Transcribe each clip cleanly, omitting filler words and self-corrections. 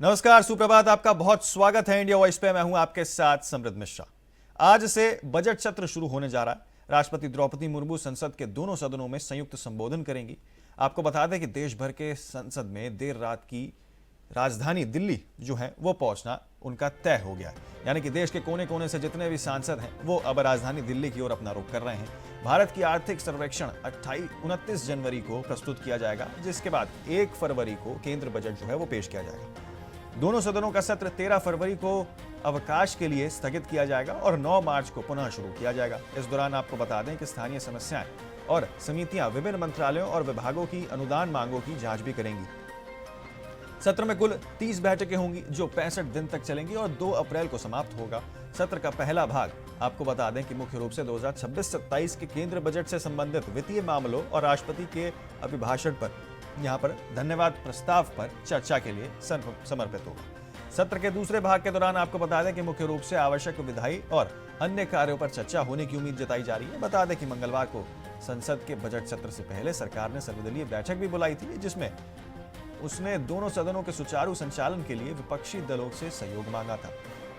नमस्कार, सुप्रभात। आपका बहुत स्वागत है इंडिया वॉइस पे। मैं हूं आपके साथ समृद्ध मिश्रा। आज से बजट सत्र शुरू होने जा रहा है। राष्ट्रपति द्रौपदी मुर्मू संसद के दोनों सदनों में संयुक्त संबोधन करेंगी। आपको बता दें कि देश भर के संसद में देर रात की राजधानी दिल्ली जो है वो पहुंचना उनका तय हो गया है। यानी कि देश के कोने कोने से जितने भी सांसद हैं वो अब राजधानी दिल्ली की ओर अपना रुख कर रहे हैं। भारत की आर्थिक सर्वेक्षण 29 जनवरी को प्रस्तुत किया जाएगा, जिसके बाद 1 फरवरी को केंद्र बजट जो है वो पेश किया जाएगा। दोनों सदनों का सत्र 13 फरवरी को अवकाश के लिए स्थगित किया जाएगा और 9 मार्च को पुनः शुरू किया जाएगा। इस दौरान आपको बता दें कि स्थानीय समस्याएं और समितियां विभिन्न मंत्रालयों और विभागों की अनुदान मांगों की जांच भी करेंगी। सत्र में कुल 30 बैठकें होंगी जो 65 दिन तक चलेंगी और 2 अप्रैल को समाप्त होगा। सत्र का पहला भाग आपको बता दें कि मुख्य रूप से 2026-27 के केंद्र बजट से संबंधित वित्तीय मामलों और राष्ट्रपति के अभिभाषण पर यहां पर धन्यवाद प्रस्ताव पर चर्चा के लिए समर्पित होगा। सत्र के दूसरे भाग के दौरान आपको बता दें कि मुख्य रूप से आवश्यक विधायी और अन्य कार्यों पर चर्चा होने की उम्मीद जताई जा रही है। बता दें कि मंगलवार को संसद के बजट सत्र से पहले सरकार ने सर्वदलीय बैठक भी बुलाई थी, जिसमें उसने दोनों सदनों के सुचारू संचालन के लिए विपक्षी दलों से सहयोग मांगा था।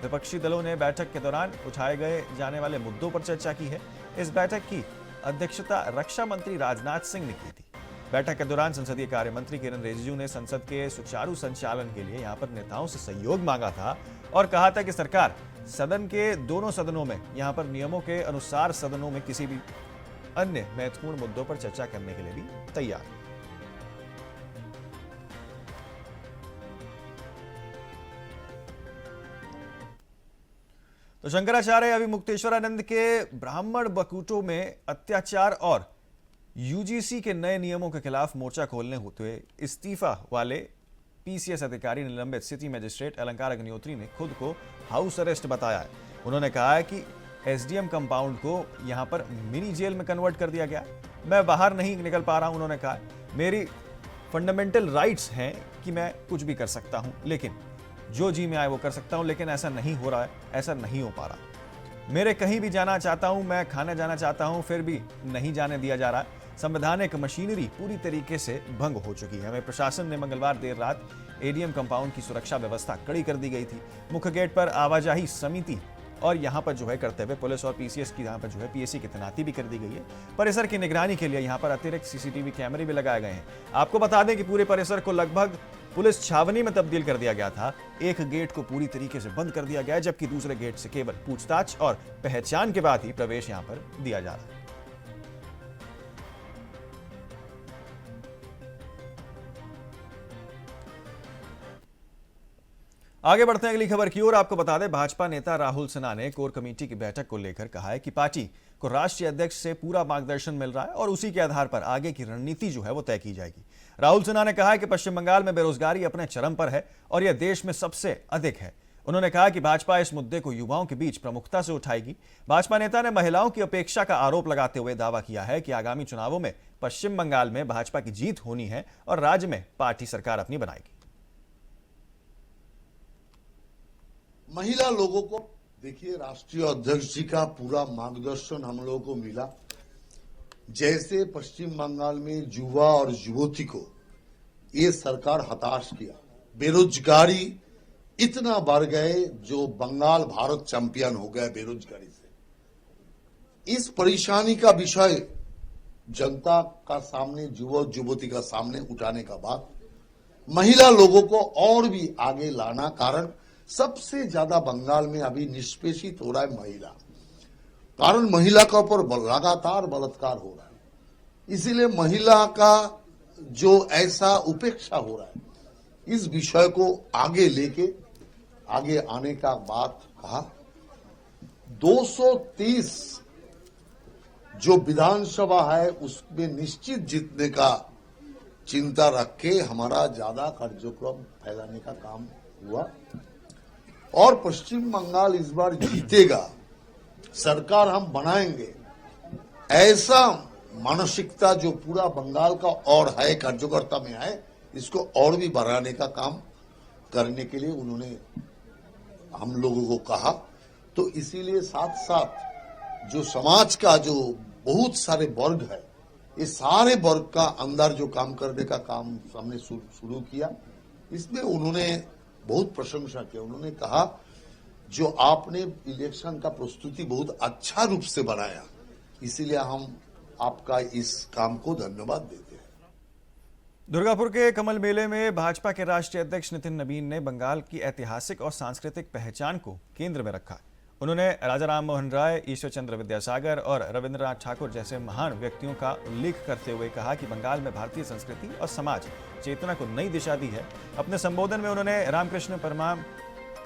विपक्षी दलों ने बैठक के दौरान उठाए गए जाने वाले मुद्दों पर चर्चा की है। इस बैठक की अध्यक्षता रक्षा मंत्री राजनाथ सिंह ने की थी। बैठक के दौरान संसदीय कार्य मंत्री किरण रिजिजू ने संसद के सुचारू संचालन के लिए यहां पर नेताओं से सहयोग मांगा था और कहा था कि सरकार सदन के दोनों सदनों में यहां पर नियमों के अनुसार सदनों में किसी भी अन्य महत्वपूर्ण मुद्दों पर चर्चा करने के लिए भी तैयार है। तो शंकराचार्य अभिमुक्तेश्वरानंद के ब्राह्मण बकूटों में अत्याचार और यूजीसी के नए नियमों के खिलाफ मोर्चा खोलने होते हुए इस्तीफा वाले पीसीएस अधिकारी निलंबित सिटी मजिस्ट्रेट अलंकार अग्निहोत्री ने खुद को हाउस अरेस्ट बताया है। उन्होंने कहा है कि एसडीएम कंपाउंड को यहां पर मिनी जेल में कन्वर्ट कर दिया गया। मैं बाहर नहीं निकल पा रहा हूं। उन्होंने कहा मेरी फंडामेंटल राइट्स हैं कि मैं कुछ भी कर सकता हूं, लेकिन जो जी में आए वो कर सकता हूं, लेकिन ऐसा नहीं हो रहा है, ऐसा नहीं हो पा रहा। मेरे कहीं भी जाना चाहता हूं, मैं खाने जाना चाहता हूं, फिर भी नहीं जाने दिया जा रहा है। संवैधानिक मशीनरी पूरी तरीके से भंग हो चुकी है। हमें प्रशासन ने मंगलवार देर रात एडीएम कंपाउंड की सुरक्षा व्यवस्था कड़ी कर दी गई थी। मुख्य गेट पर आवाजाही समिति और यहां पर जो है करते हुए पुलिस और पीसीएस की यहां पर जो है पीएससी की तैनाती भी कर दी गई है। परिसर की निगरानी के लिए यहां पर अतिरिक्त सीसीटीवी कैमरे भी लगाए गए हैं। आपको बता दें कि पूरे परिसर को लगभग पुलिस छावनी में तब्दील कर दिया गया था। एक गेट को पूरी तरीके से बंद कर दिया गया है, जबकि दूसरे गेट से केवल पूछताछ और पहचान के बाद ही प्रवेश यहां पर दिया जा रहा है। आगे बढ़ते हैं अगली खबर की ओर। आपको बता दें भाजपा नेता राहुल सिन्हा ने कोर कमेटी की बैठक को लेकर कहा है कि पार्टी को राष्ट्रीय अध्यक्ष से पूरा मार्गदर्शन मिल रहा है और उसी के आधार पर आगे की रणनीति जो है वो तय की जाएगी। राहुल सिन्हा ने कहा है कि पश्चिम बंगाल में बेरोजगारी अपने चरम पर है और यह देश में सबसे अधिक है। उन्होंने कहा कि भाजपा इस मुद्दे को युवाओं के बीच प्रमुखता से उठाएगी। भाजपा नेता ने महिलाओं की अपेक्षा का आरोप लगाते हुए दावा किया है कि आगामी चुनावों में पश्चिम बंगाल में भाजपा की जीत होनी है और राज्य में पार्टी सरकार अपनी बनाएगी। महिला लोगों को देखिए, राष्ट्रीय अध्यक्ष जी का पूरा मार्गदर्शन हम लोगों को मिला। जैसे पश्चिम बंगाल में युवा और युवती को ये सरकार हताश किया, बेरोजगारी इतना बढ़ गए जो बंगाल भारत चैंपियन हो गया बेरोजगारी से। इस परेशानी का विषय जनता का सामने, युवक युवती का सामने उठाने का बाद महिला लोगों को और भी आगे लाना, कारण सबसे ज्यादा बंगाल में अभी निष्पेषित हो रहा है महिला, कारण महिला का ऊपर लगातार बलात्कार हो रहा है। इसीलिए महिला का जो ऐसा उपेक्षा हो रहा है, इस विषय को आगे लेके आगे आने का बात कहा। 230 जो विधानसभा है उसमें निश्चित जीतने का चिंता रख के हमारा ज्यादा कार्यक्रम फैलाने का काम हुआ और पश्चिम बंगाल इस बार जीतेगा, सरकार हम बनाएंगे, ऐसा मानसिकता जो पूरा बंगाल का और है कार्यकर्ता में है, इसको और भी बढ़ाने का काम करने के लिए उन्होंने हम लोगों को कहा। तो इसीलिए साथ साथ जो समाज का जो बहुत सारे वर्ग है, ये सारे वर्ग का अंदर जो काम करने का काम हमने शुरू किया। इसमें उन्होंने बहुत प्रशंसा की। उन्होंने कहा जो आपने इलेक्शन का प्रस्तुति बहुत अच्छा रूप से बनाया, इसीलिए हम आपका इस काम को धन्यवाद देते हैं। दुर्गापुर के कमल मेले में भाजपा के राष्ट्रीय अध्यक्ष नितिन नवीन ने बंगाल की ऐतिहासिक और सांस्कृतिक पहचान को केंद्र में रखा। उन्होंने राजा राम मोहन राय, ईश्वर चंद्र विद्यासागर और रविंद्रनाथ ठाकुर जैसे महान व्यक्तियों का उल्लेख करते हुए कहा कि बंगाल में भारतीय संस्कृति और समाज चेतना को नई दिशा दी है। अपने संबोधन में उन्होंने रामकृष्ण परमाम,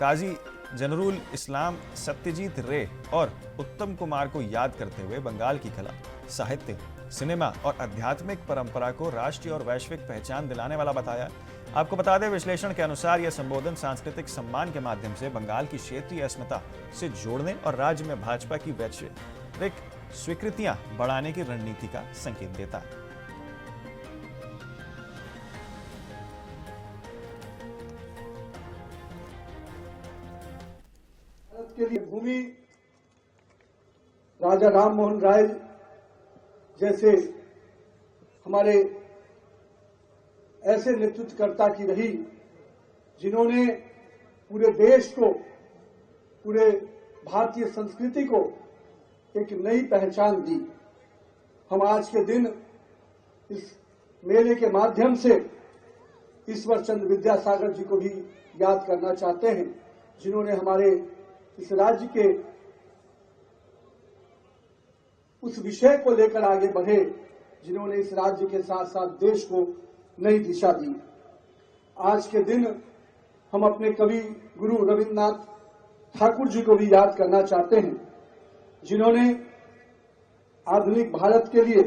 काजी जनरुल इस्लाम, सत्यजीत रे और उत्तम कुमार को याद करते हुए बंगाल की कला, साहित्य, सिनेमा और आध्यात्मिक परंपरा को राष्ट्रीय और वैश्विक पहचान दिलाने वाला बताया। आपको बता दें, विश्लेषण के अनुसार यह संबोधन सांस्कृतिक सम्मान के माध्यम से बंगाल की क्षेत्रीय अस्मिता से जोड़ने और राज्य में भाजपा की वैश्विक स्वीकृतियां बढ़ाने की रणनीति का संकेत देता है। भारत के लिए भूमि राजा राम मोहन राय जैसे हमारे ऐसे नेतृत्वकर्ता की रही, जिन्होंने पूरे देश को, पूरे भारतीय संस्कृति को एक नई पहचान दी। हम आज के दिन इस मेले के माध्यम से ईश्वर चंद्र विद्यासागर जी को भी याद करना चाहते हैं, जिन्होंने हमारे इस राज्य के उस विषय को लेकर आगे बढ़े, जिन्होंने इस राज्य के साथ साथ देश को नई दिशा दी। आज के दिन हम अपने कवि गुरु रविंद्रनाथ ठाकुर जी को भी याद करना चाहते हैं, जिन्होंने आधुनिक भारत के लिए,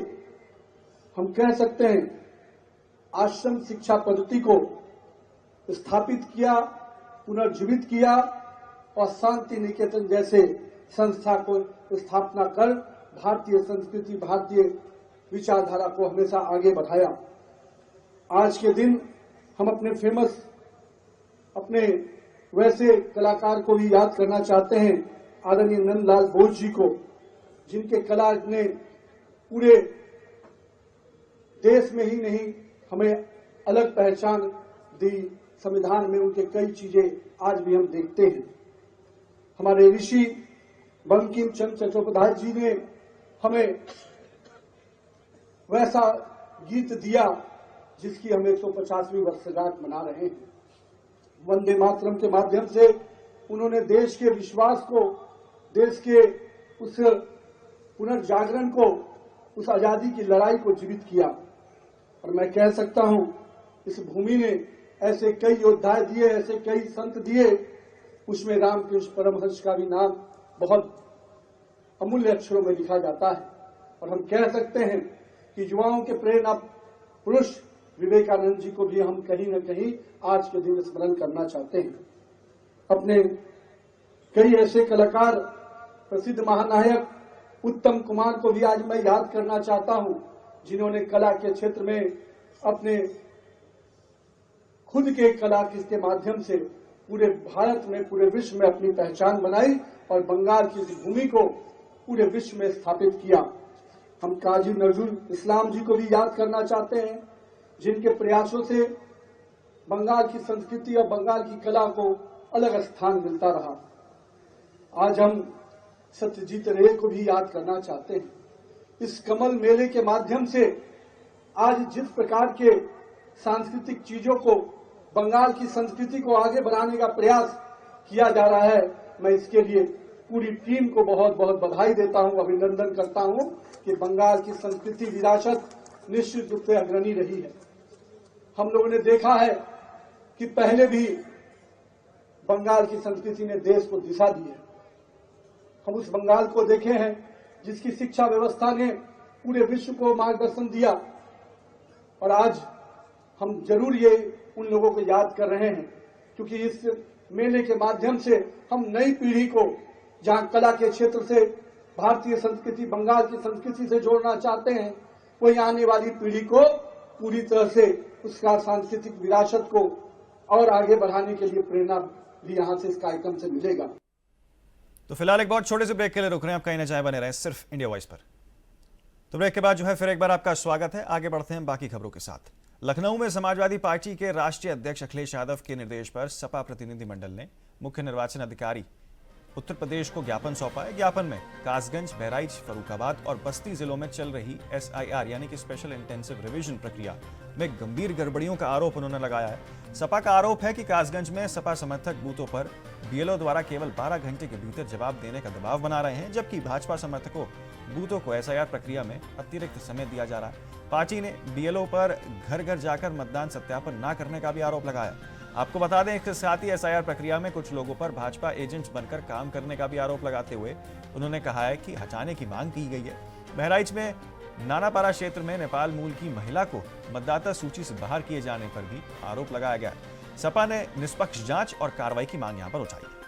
हम कह सकते हैं, आश्रम शिक्षा पद्धति को स्थापित किया, पुनर्जीवित किया और शांति निकेतन जैसे संस्था को स्थापना कर भारतीय संस्कृति, भारतीय विचारधारा को हमेशा आगे बढ़ाया। आज के दिन हम अपने वैसे कलाकार को भी याद करना चाहते हैं, आदरणीय नंदलाल बोस जी को, जिनके कला ने पूरे देश में ही नहीं हमें अलग पहचान दी। संविधान में उनके कई चीजें आज भी हम देखते हैं। हमारे ऋषि बंकिम चंद्र चट्टोपाध्याय जी ने हमें वैसा गीत दिया जिसकी हम 150वीं वर्षगांठ मना रहे हैं। वंदे मातरम के माध्यम से उन्होंने देश के विश्वास को, देश के उस पुनर्जागरण को, उस आजादी की लड़ाई को जीवित किया। और मैं कह सकता हूं, इस भूमि ने ऐसे कई योद्धा दिए, ऐसे कई संत दिए, उसमें रामकृष्ण परमहंस का भी नाम बहुत अमूल्य अक्षरों में लिखा जाता है। और हम कह सकते हैं कि युवाओं के प्रेरणा पुरुष विवेकानंद जी को भी हम कहीं न कहीं आज के दिन स्मरण करना चाहते हैं। अपने कई ऐसे कलाकार, प्रसिद्ध महानायक उत्तम कुमार को भी आज मैं याद करना चाहता हूं, जिन्होंने कला के क्षेत्र में अपने खुद के कला के माध्यम से पूरे भारत में, पूरे विश्व में अपनी पहचान बनाई और बंगाल की इस भूमि को पूरे विश्व में स्थापित किया। हम काजी नजरुल इस्लाम जी को भी याद करना चाहते हैं, जिनके प्रयासों से बंगाल की संस्कृति और बंगाल की कला को अलग स्थान मिलता रहा। आज हम सत्यजीत रे को भी याद करना चाहते हैं। इस कमल मेले के माध्यम से आज जिस प्रकार के सांस्कृतिक चीजों को, बंगाल की संस्कृति को आगे बढ़ाने का प्रयास किया जा रहा है, मैं इसके लिए पूरी टीम को बहुत बहुत बधाई देता हूं, अभिनंदन करता हूं कि बंगाल की संस्कृति विरासत निश्चित रूप से अग्रणी रही है। हम लोगों ने देखा है कि पहले भी बंगाल की संस्कृति ने देश को दिशा दी है। हम उस बंगाल को देखे हैं जिसकी शिक्षा व्यवस्था ने पूरे विश्व को मार्गदर्शन दिया। और आज हम जरूर ये उन लोगों को याद कर रहे हैं, क्योंकि इस मेले के माध्यम से हम नई पीढ़ी को, जहां कला के क्षेत्र से भारतीय संस्कृति, बंगाल की संस्कृति से जोड़ना चाहते हैं, वही आने वाली पीढ़ी को पूरी तरह से उसका सांस्कृतिक विरासत को और आगे बढ़ाने के लिए प्रेरणा भी यहां से इस कार्यक्रम से मिलेगा। तो फिलहाल एक बहुत छोटे से ब्रेक के लिए रुक रहे हैं, आप कहीं न जाए, बने रहें सिर्फ इंडिया वॉइस पर। तो ब्रेक के बाद जो है फिर एक बार आपका स्वागत है। आगे बढ़ते हैं बाकी खबरों के साथ। लखनऊ में समाजवादी पार्टी के राष्ट्रीय अध्यक्ष अखिलेश यादव के निर्देश पर सपा प्रतिनिधिमंडल ने मुख्य निर्वाचन अधिकारी उत्तर प्रदेश को ज्ञापन सौंपा है। ज्ञापन में कासगंज, बहराइच, फर्रुखाबाद और बस्ती जिलों में चल रही SIR यानी कि स्पेशल इंटेंसिव रिवीजन प्रक्रिया में गंभीर गड़बड़ियों का आरोप उन्होंने लगाया है। सपा का आरोप है कि कासगंज में सपा समर्थक बूथों पर BLO द्वारा केवल 12 घंटे के भीतर जवाब देने का दबाव बना रहे हैं, जबकि भाजपा समर्थकों बूथों को SIR प्रक्रिया में अतिरिक्त समय दिया जा रहा है। पार्टी ने BLO पर घर घर जाकर मतदान सत्यापन न करने का भी आरोप लगाया। आपको बता दें, इसके साथ ही SIR प्रक्रिया में कुछ लोगों पर भाजपा एजेंट्स बनकर काम करने का भी आरोप लगाते हुए उन्होंने कहा है कि हटाने की मांग की गई है। बहराइच में नानापारा क्षेत्र में नेपाल मूल की महिला को मतदाता सूची से बाहर किए जाने पर भी आरोप लगाया गया। सपा ने निष्पक्ष जांच और कार्रवाई की मांग यहां पर उठाई है।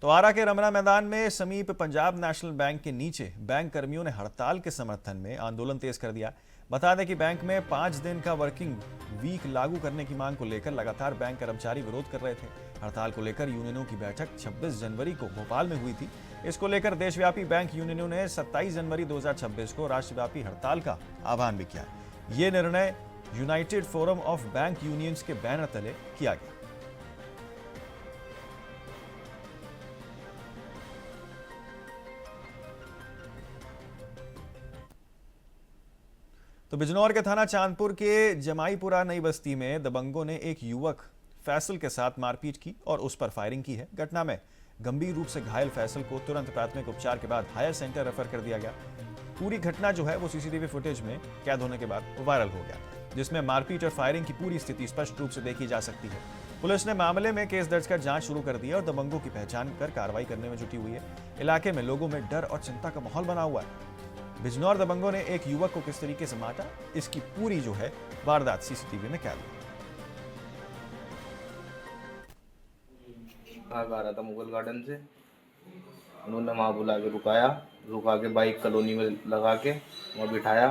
तो आरा के रमना मैदान में समीप पंजाब नेशनल बैंक के नीचे बैंक कर्मियों ने हड़ताल के समर्थन में आंदोलन तेज कर दिया। बता दें कि बैंक में 5 दिन का वर्किंग वीक लागू करने की मांग को लेकर लगातार बैंक कर्मचारी विरोध कर रहे थे। हड़ताल को लेकर यूनियनों की बैठक 26 जनवरी को भोपाल में हुई थी। इसको लेकर देशव्यापी बैंक यूनियनों ने 27 जनवरी 2026 को राष्ट्रव्यापी हड़ताल का आह्वान भी किया। ये निर्णय United forum of bank unions के बैनर तले किया गया। तो बिजनौर के थाना चांदपुर के जमाईपुरा नई बस्ती में दबंगों ने एक युवक फैसल के साथ मारपीट की और उस पर फायरिंग की है। घटना में गंभीर रूप से घायल फैसल को तुरंत प्राथमिक उपचार के बाद हायर सेंटर रेफर कर दिया गया। पूरी घटना जो है वो CCTV फुटेज में कैद होने के बाद वायरल हो गया, जिसमें मारपीट और फायरिंग की पूरी स्थिति स्पष्ट रूप से देखी जा सकती है। पुलिस ने मामले में केस दर्ज कर जांच शुरू कर दी है और दबंगों की पहचान कर कार्रवाई करने में जुटी हुई है। इलाके में लोगों में डर और चिंता का माहौल बना हुआ है। बिजनौर दबंगों ने एक युवक को किस तरीके से मारा, इसकी पूरी जो है वारदात CCTV में कैद हुई। आ रहा था मुगल गार्डन से, उन्होंने वहाँ बुला के रुका के बाइक कॉलोनी में लगा के वहाँ बिठाया।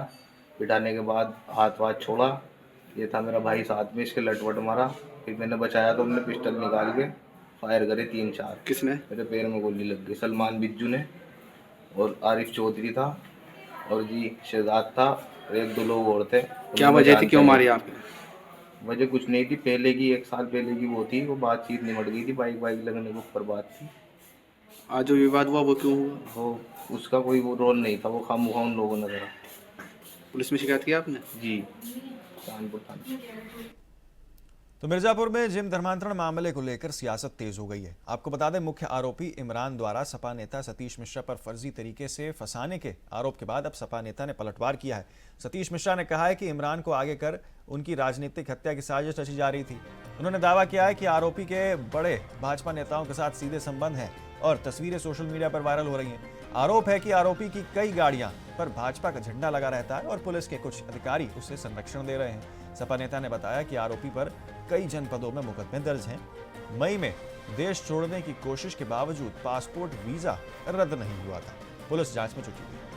बिठाने के बाद हाथ वाथ छोड़ा। ये था मेरा भाई साथ में, इसके लटवट मारा। फिर मैंने बचाया तो हमने पिस्टल निकाल के फायर करे 3-4। किसने? मेरे पैर में गोली लग गई। सलमान बिज्जू ने, और आरिफ चौधरी था, और जी शहजाद था, 1-2 लोग और थे। क्या वजह थी, क्यों मारी आपने? वजह कुछ नहीं थी, पहले की 1 साल पहले की वो थी, वो बातचीत निमट गई थी, बाइक लगने के ऊपर बात थी। आज जो विवाद हुआ वो क्यों हुआ? वो उसका कोई वो रोल नहीं था, वो खामोखा उन लोगों ने करा। पुलिस में शिकायत की आपने? जी, कानपुर थाने। तो मिर्जापुर में जिम धर्मांतरण मामले को लेकर सियासत तेज हो गई है। आपको बता दें, मुख्य आरोपी इमरान द्वारा सपा नेता सतीश मिश्रा पर फर्जी तरीके से फंसाने के आरोप के बाद अब सपा नेता ने पलटवार किया है। सतीश मिश्रा ने कहा है कि इमरान को आगे कर उनकी राजनीतिक हत्या की साजिश रची जा रही थी। उन्होंने दावा किया है कि आरोपी के बड़े भाजपा नेताओं के साथ सीधे संबंध हैं और तस्वीरें सोशल मीडिया पर वायरल हो रही हैं। आरोप है कि आरोपी की कई गाड़ियां पर भाजपा का झंडा लगा रहता है और पुलिस के कुछ अधिकारी उसे संरक्षण दे रहे हैं। सपा नेता ने बताया कि आरोपी पर कई जनपदों में मुकदमे दर्ज हैं। मई में देश छोड़ने की कोशिश के बावजूद पासपोर्ट वीजा रद्द नहीं हुआ था। पुलिस जांच में जुटी हुई है।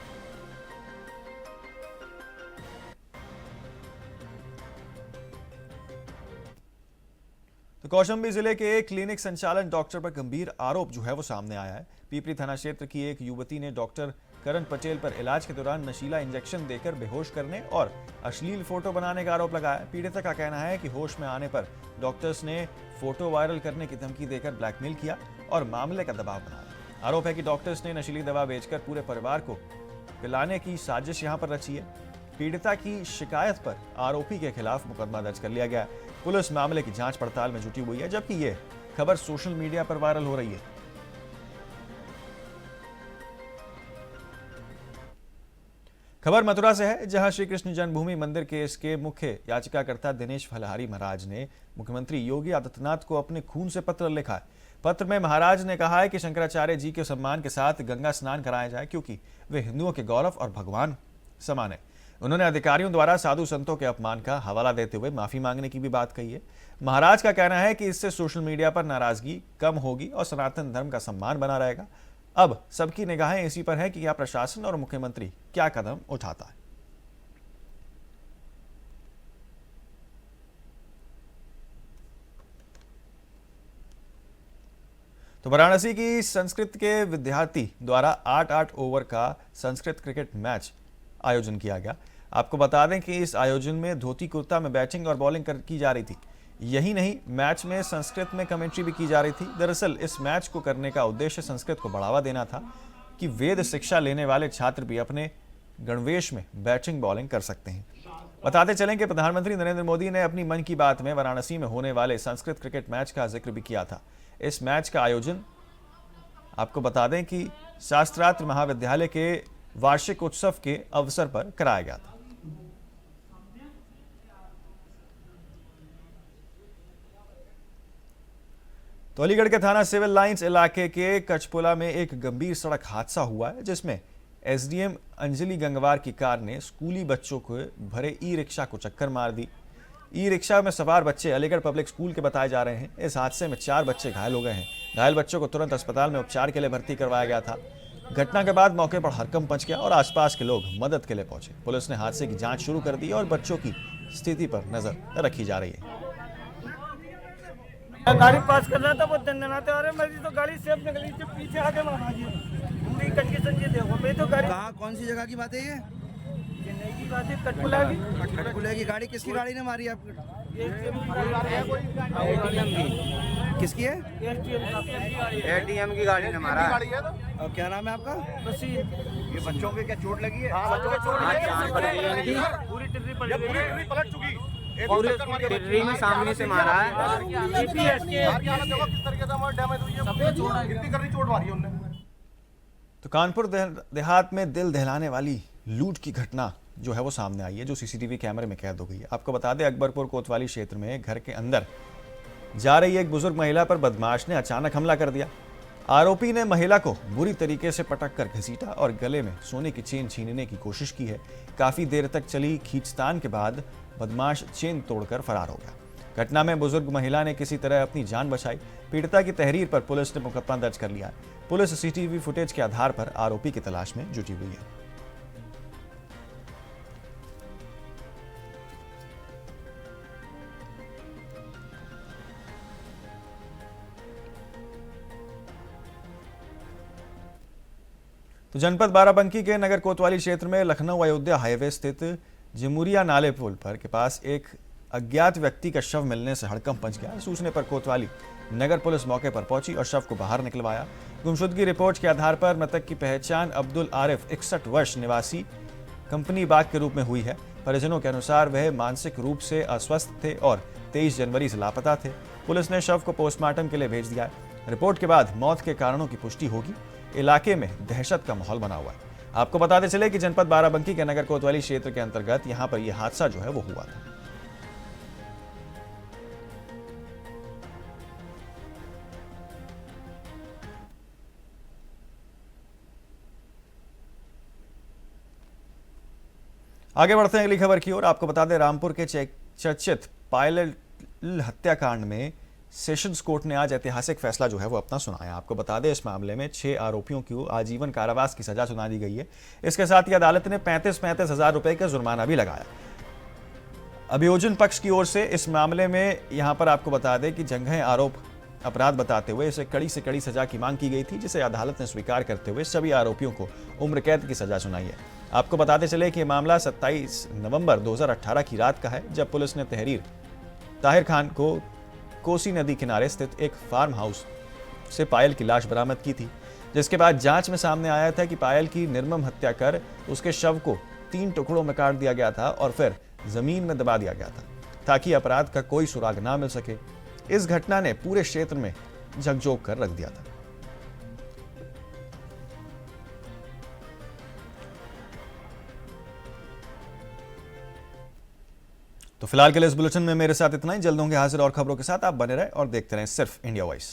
तो कौशाम्बी जिले के एक क्लिनिक संचालन डॉक्टर पर गंभीर आरोप जो है वो सामने आया है। पीपरी थाना क्षेत्र की एक युवती ने डॉक्टर करण पटेल पर इलाज के दौरान नशीला इंजेक्शन देकर बेहोश करने और अश्लील फोटो बनाने का आरोप लगाया। पीड़िता का कहना है कि होश में आने पर डॉक्टर्स ने फोटो वायरल करने की धमकी देकर ब्लैकमेल किया और मामले का दबाव बनाया। आरोप है कि डॉक्टर्स ने नशीली दवा बेचकर पूरे परिवार को पिलाने की साजिश यहां पर रची है। पीड़िता की शिकायत पर आरोपी के खिलाफ मुकदमा दर्ज कर लिया गया। पुलिस मामले की जांच पड़ताल में जुटी हुई है, जबकि ये खबर सोशल मीडिया पर वायरल हो रही है। खबर मथुरा से है, जहां श्री कृष्ण जन्मभूमि मंदिर केस के मुख्य याचिकाकर्ता दिनेश फलहारी महाराज ने मुख्यमंत्री योगी आदित्यनाथ को अपने खून से पत्र लिखा है। पत्र में महाराज ने कहा है कि शंकराचार्य जी के सम्मान के साथ गंगा स्नान कराया जाए, क्योंकि वे हिंदुओं के गौरव और भगवान समान है। उन्होंने अधिकारियों द्वारा साधु संतों के अपमान का हवाला देते हुए माफी मांगने की भी बात कही है। महाराज का कहना है कि इससे सोशल मीडिया पर नाराजगी कम होगी और सनातन धर्म का सम्मान बना रहेगा। अब सबकी निगाहें इसी पर है कि क्या प्रशासन और मुख्यमंत्री क्या कदम उठाता है। तो वाराणसी की संस्कृत के विद्यार्थी द्वारा 8-8 ओवर का संस्कृत क्रिकेट मैच आयोजन किया गया। आपको बता दें कि इस आयोजन में धोती कुर्ता में बैटिंग और बॉलिंग की जा रही थी। यही नहीं, मैच में संस्कृत में कमेंट्री भी की जा रही थी। दरअसल इस मैच को करने का उद्देश्य संस्कृत को बढ़ावा देना था कि वेद शिक्षा लेने वाले छात्र भी अपने गणवेश में बैटिंग बॉलिंग कर सकते हैं। बताते चलें कि प्रधानमंत्री नरेंद्र मोदी ने अपनी मन की बात में वाराणसी में होने वाले संस्कृत क्रिकेट मैच का जिक्र भी किया था। इस मैच का आयोजन आपको बता दें कि शास्त्रार्थ महाविद्यालय के वार्षिक उत्सव के अवसर पर कराया गया था। तो अलीगढ़ के थाना सिविल लाइंस इलाके के कचपुला में एक गंभीर सड़क हादसा हुआ है, जिसमें एसडीएम अंजलि गंगवार की कार ने स्कूली बच्चों को भरे ई रिक्शा को टक्कर मार दी। ई रिक्शा में सवार बच्चे अलीगढ़ पब्लिक स्कूल के बताए जा रहे हैं। इस हादसे में 4 बच्चे घायल हो गए हैं। घायल बच्चों को तुरंत अस्पताल में उपचार के लिए भर्ती करवाया गया था। घटना के बाद मौके पर हड़कंप मच गया और आसपास के लोग मदद के लिए पहुंचे। पुलिस ने हादसे की जांच शुरू कर दी और बच्चों की स्थिति पर नजर रखी जा रही है। गाड़ी पास कर रहा था, वो दंडनाते आ रहे, मेरी तो गाड़ी सेफ निकली, जो पीछे आके मारा जी पूरी कंडीशन ये देखो। मैं तो गाड़ी कहाँ, कौन सी जगह की बात है ये? चेन्नई की बात है, कटपुला की। कटपुला की गाड़ी किसकी गाड़ी ने मारी आपको? किसकी है? एटीएम की गाड़ी ने मारा। और क्या नाम है आपका? ये बच्चों पे क्या चोट लगी है? बच्चों को चोट लगी है, पूरी टिर्री पलट चुकी, पूरी टिर्री में सामने से मारा है। तो कानपुर देहात में दिल दहलाने वाली लूट की घटना जो है वो सामने आई है, जो सीसीटीवी कैमरे में कैद हो गई है। आपको बता दें, अकबरपुर कोतवाली क्षेत्र में घर के अंदर जा रही एक बुजुर्ग महिला पर बदमाश ने अचानक हमला कर दिया। आरोपी ने महिला को बुरी तरीके से पटक कर घसीटा और गले में सोने की चेन छीनने की कोशिश की है। काफी देर तक चली खींचतान के बाद बदमाश चेन तोड़कर फरार हो गया। घटना में बुजुर्ग महिला ने किसी तरह अपनी जान बचाई। पीड़िता की तहरीर पर पुलिस ने मुकदमा दर्ज कर लिया है। पुलिस सीसीटीवी फुटेज के आधार पर आरोपी की तलाश में जुटी हुई है। तो जनपद बाराबंकी के नगर कोतवाली क्षेत्र में लखनऊ अयोध्या हाईवे स्थित जमुरिया नाले पुल पर के पास एक अज्ञात व्यक्ति का शव मिलने से हड़कंप मच गया। सूचने पर कोतवाली नगर पुलिस मौके पर पहुंची और शव को बाहर निकलवाया। गुमशुदगी रिपोर्ट के आधार पर मृतक की पहचान अब्दुल आरिफ 61 वर्ष निवासी कंपनी बाग के रूप में हुई है। परिजनों के अनुसार वह मानसिक रूप से अस्वस्थ थे और 23 जनवरी से लापता थे। पुलिस ने शव को पोस्टमार्टम के लिए भेज दिया है। रिपोर्ट के बाद मौत के कारणों की पुष्टि होगी। इलाके में दहशत का माहौल बना हुआ है। आपको बताते चले कि जनपद बाराबंकी के नगर कोतवाली क्षेत्र के अंतर्गत यहां पर यह हादसा जो है वो हुआ था। आगे बढ़ते हैं अगली खबर की ओर। आपको बता दें, रामपुर के चर्चित पायलट हत्याकांड में सेशंस कोर्ट ने आज ऐतिहासिक फैसला जो है वो अपना सुनाया। आपको बता दें, इस मामले में 6 आरोपियों को आजीवन कारावास की सजा सुना दी गई है। इसके साथ ही अदालत ने 35-35 हजार रुपए का जुर्माना भी लगाया। अभियोजन पक्ष की ओर से इस मामले में यहां पर आपको बता दें कि जंगह आरोप अपराध बताते हुए इसे कड़ी से कड़ी सजा की मांग की गई थी, जिसे अदालत ने स्वीकार करते हुए सभी आरोपियों को उम्र कैद की सजा सुनाई है। आपको बताते चले कि यह मामला 27 नवंबर 2018 की रात का है, जब पुलिस ने ताहिर खान को कोसी नदी किनारे स्थित एक फार्म हाउस से पायल की लाश बरामद की थी, जिसके बाद जांच में सामने आया था कि पायल की निर्मम हत्या कर उसके शव को 3 टुकड़ों में काट दिया गया था और फिर जमीन में दबा दिया गया था, ताकि अपराध का कोई सुराग ना मिल सके। इस घटना ने पूरे क्षेत्र में झकझोर कर रख दिया था। तो फिलहाल के लिए इस बुलेटिन में मेरे साथ इतना ही। जल्द होंगे हाजिर और खबरों के साथ। आप बने रहें और देखते रहें सिर्फ इंडिया वॉइस।